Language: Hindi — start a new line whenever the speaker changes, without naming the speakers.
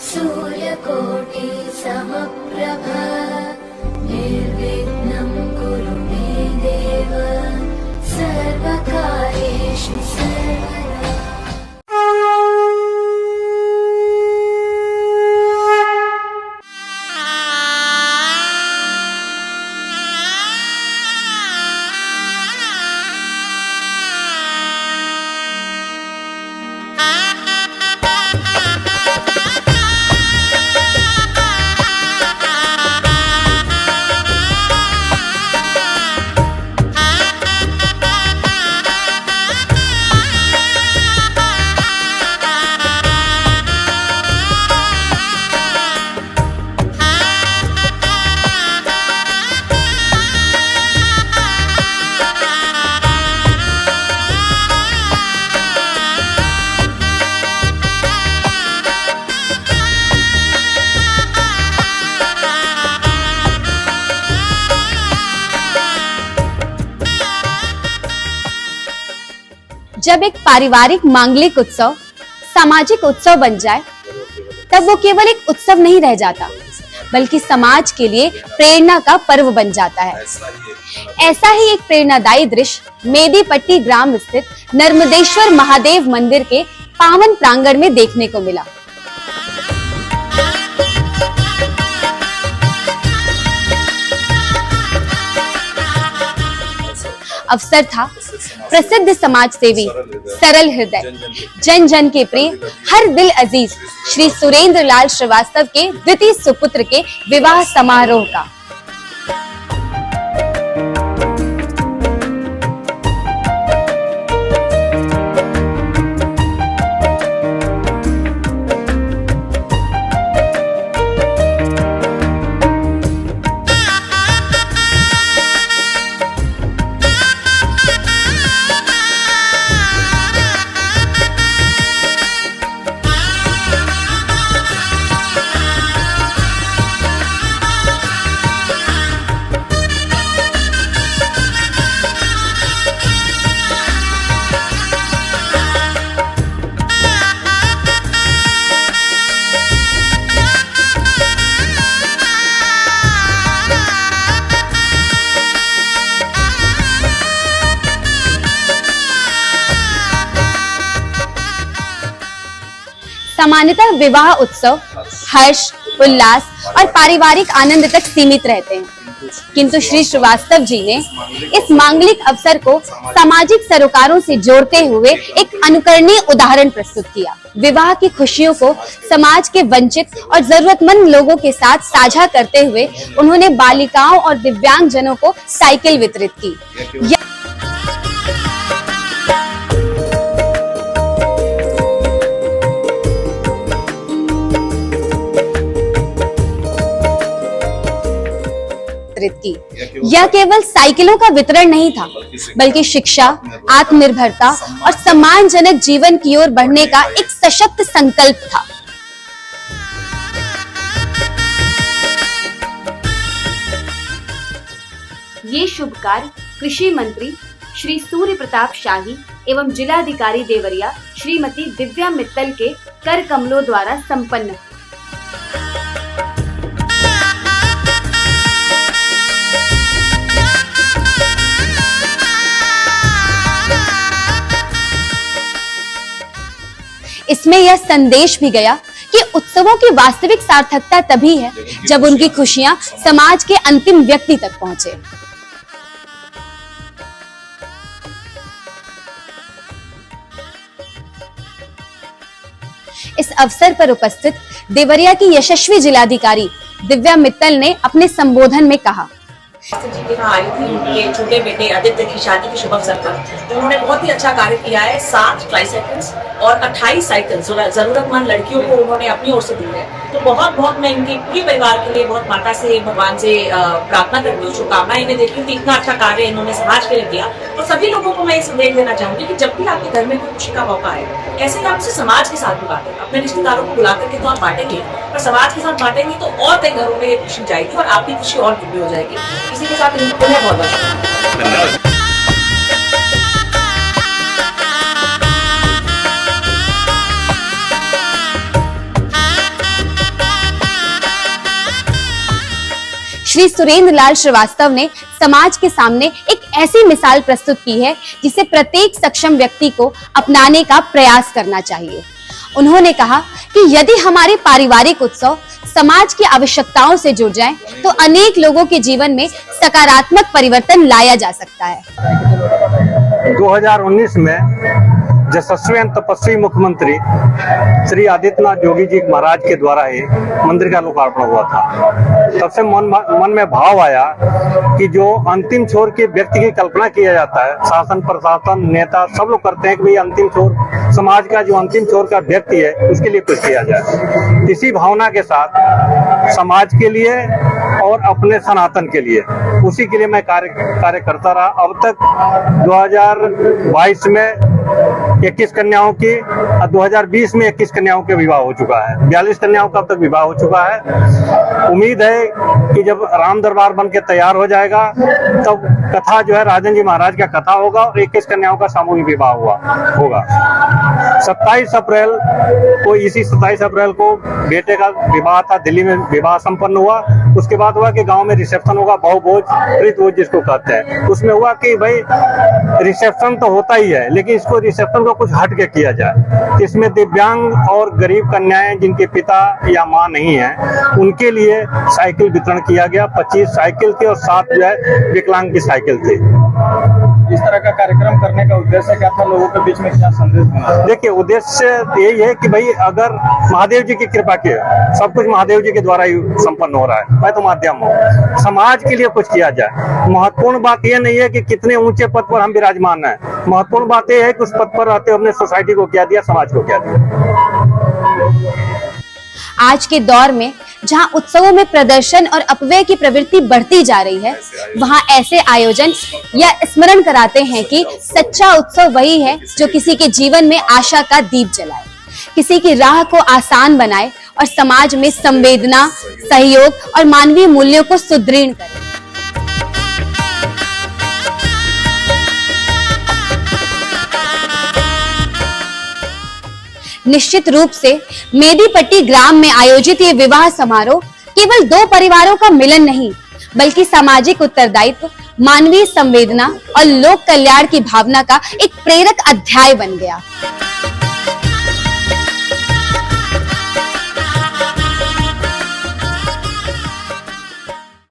सूर्यकोटि समप्रभ निर्विघ्नं कुरु मे देव सर्वकार्येषु सर्वदा।
जब एक पारिवारिक मांगलिक उत्सव सामाजिक उत्सव बन जाए तब वो केवल एक उत्सव नहीं रह जाता, बल्कि समाज के लिए प्रेरणा का पर्व बन जाता है। ऐसा ही एक प्रेरणादायी दृश्य मेदीपट्टी ग्राम स्थित नर्मदेश्वर महादेव मंदिर के पावन प्रांगण में देखने को मिला। अवसर था प्रसिद्ध समाज सेवी, सरल हृदय, जन जन के प्रिय, हर दिल अजीज श्री सुरेंद्र लाल श्रीवास्तव के द्वितीय सुपुत्र के विवाह समारोह का। सामान्यतः विवाह उत्सव हर्ष, उल्लास और पारिवारिक आनंद तक सीमित रहते हैं, किंतु श्री श्रीवास्तव जी ने इस मांगलिक अवसर को सामाजिक सरोकारों से जोड़ते हुए एक अनुकरणीय उदाहरण प्रस्तुत किया। विवाह की खुशियों को समाज के वंचित और जरूरतमंद लोगों के साथ साझा करते हुए उन्होंने बालिकाओं और दिव्यांग जनों को साइकिल वितरित की। यह केवल साइकिलों का वितरण नहीं था, बल्कि शिक्षा, आत्मनिर्भरता और सम्मानजनक जीवन की ओर बढ़ने का एक सशक्त संकल्प था। ये शुभ कार्य कृषि मंत्री श्री सूर्य प्रताप शाही एवं जिलाधिकारी देवरिया श्रीमती दिव्या मित्तल के कर कमलों द्वारा संपन्न। इसमें यह संदेश भी गया कि उत्सवों की वास्तविक सार्थकता तभी है जब उनकी खुशियां समाज के अंतिम व्यक्ति तक पहुंचे। इस अवसर पर उपस्थित देवरिया की यशस्वी जिलाधिकारी दिव्या मित्तल ने अपने संबोधन में कहा,
जी के यहाँ आई थी, उनके छोटे बेटे आदित्य की शादी के शुभ अवसर पर उन्होंने बहुत ही अच्छा कार्य किया है। 7 ट्राईसाइकिल्स और 28 साइकिल जरूरतमंद लड़कियों को उन्होंने अपनी ओर से दी है। तो बहुत बहुत मैं इनके पूरे परिवार के लिए बहुत माता से भगवान से प्रार्थना करती हूँ, शुभकामनाएं इन्हें देती हूँ कि इतना अच्छा कार्य इन्होंने समाज के लिए किया। और सभी लोगों को मैं ये संदेश देना चाहूंगी कि जब भी आपके घर में कोई खुशी का मौका है, ऐसे ही आप उसे समाज के साथ भी बांटें। अपने रिश्तेदारों को बुला करके तो आप बांटेंगे, पर समाज के साथ बांटेंगे तो और कई घरों में ये खुशी जाएगी और आपकी खुशी और दुगनी हो जाएगी। इसी के साथ इनको बहुत बहुत
श्री सुरेंद्र लाल श्रीवास्तव ने समाज के सामने एक ऐसी मिसाल प्रस्तुत की है जिसे प्रत्येक सक्षम व्यक्ति को अपनाने का प्रयास करना चाहिए। उन्होंने कहा कि यदि हमारे पारिवारिक उत्सव समाज की आवश्यकताओं से जुड़ जाएं, तो अनेक लोगों के जीवन में सकारात्मक परिवर्तन लाया जा सकता है।
2019 में यशस्वी एवं तपस्वी मुख्यमंत्री श्री आदित्यनाथ योगी जी महाराज के द्वारा ही मंदिर का लोकार्पण हुआ था। तब से मन में भाव आया कि जो अंतिम छोर के व्यक्ति की कल्पना किया जाता है, शासन प्रशासन नेता सब लोग करते हैं कि भाई अंतिम छोर समाज का जो अंतिम छोर का व्यक्ति है उसके लिए कुछ किया जाए। इसी भावना के साथ समाज के लिए और अपने सनातन के लिए, उसी के लिए मैं कार्य करता रहा। अब तक 2022 में 21 कन्याओं की, 2020 में 21 कन्याओं के विवाह हो चुका है। 42 कन्याओं का अब तक विवाह हो चुका है। उम्मीद है कि जब राम दरबार बन के तैयार हो जाएगा तब कथा जो है राजन जी महाराज का कथा होगा और 21 कन्याओं का सामूहिक विवाह होगा। 27 अप्रैल को, इसी 27 अप्रैल को बेटे का विवाह था, दिल्ली में विवाह संपन्न हुआ। उसके बाद हुआ कि गांव में रिसेप्शन होगा, बहुभोज प्रीतभोज जिसको कहते हैं। उसमें हुआ कि भाई रिसेप्शन तो होता ही है, लेकिन इसको रिसेप्शन को कुछ हट के किया जाए। इसमें दिव्यांग और गरीब कन्याएं जिनके पिता या मां नहीं है उनके लिए साइकिल वितरण किया गया। 25 साइकिल थी और 7 जो है विकलांग की साइकिल थी।
इस तरह का कार्यक्रम करने का उद्देश्य क्या था, लोगों के बीच में क्या संदेश देना?
देखिए, उद्देश्य यही है कि भाई अगर महादेव जी की कृपा के, सब कुछ महादेव जी के द्वारा ही संपन्न हो रहा है, मैं तो माध्यम हूँ, समाज के लिए कुछ किया जाए। महत्वपूर्ण बात यह नहीं है कि कितने ऊंचे पद पर हम विराजमान हैं, महत्वपूर्ण बात यह है कि उस पद पर रहते हमने सोसाइटी को क्या दिया, समाज को क्या दिया।
आज के दौर में जहां उत्सवों में प्रदर्शन और अपव्यय की प्रवृत्ति बढ़ती जा रही है, वहां ऐसे आयोजन या स्मरण कराते हैं कि सच्चा उत्सव वही है जो किसी के जीवन में आशा का दीप जलाए, किसी की राह को आसान बनाए और समाज में संवेदना, सहयोग और मानवीय मूल्यों को सुदृढ़ करे। निश्चित रूप से मेदीपट्टी ग्राम में आयोजित ये विवाह समारोह केवल 2 परिवारों का मिलन नहीं, बल्कि सामाजिक उत्तरदायित्व, मानवीय संवेदना और लोक कल्याण की भावना का एक प्रेरक अध्याय बन गया।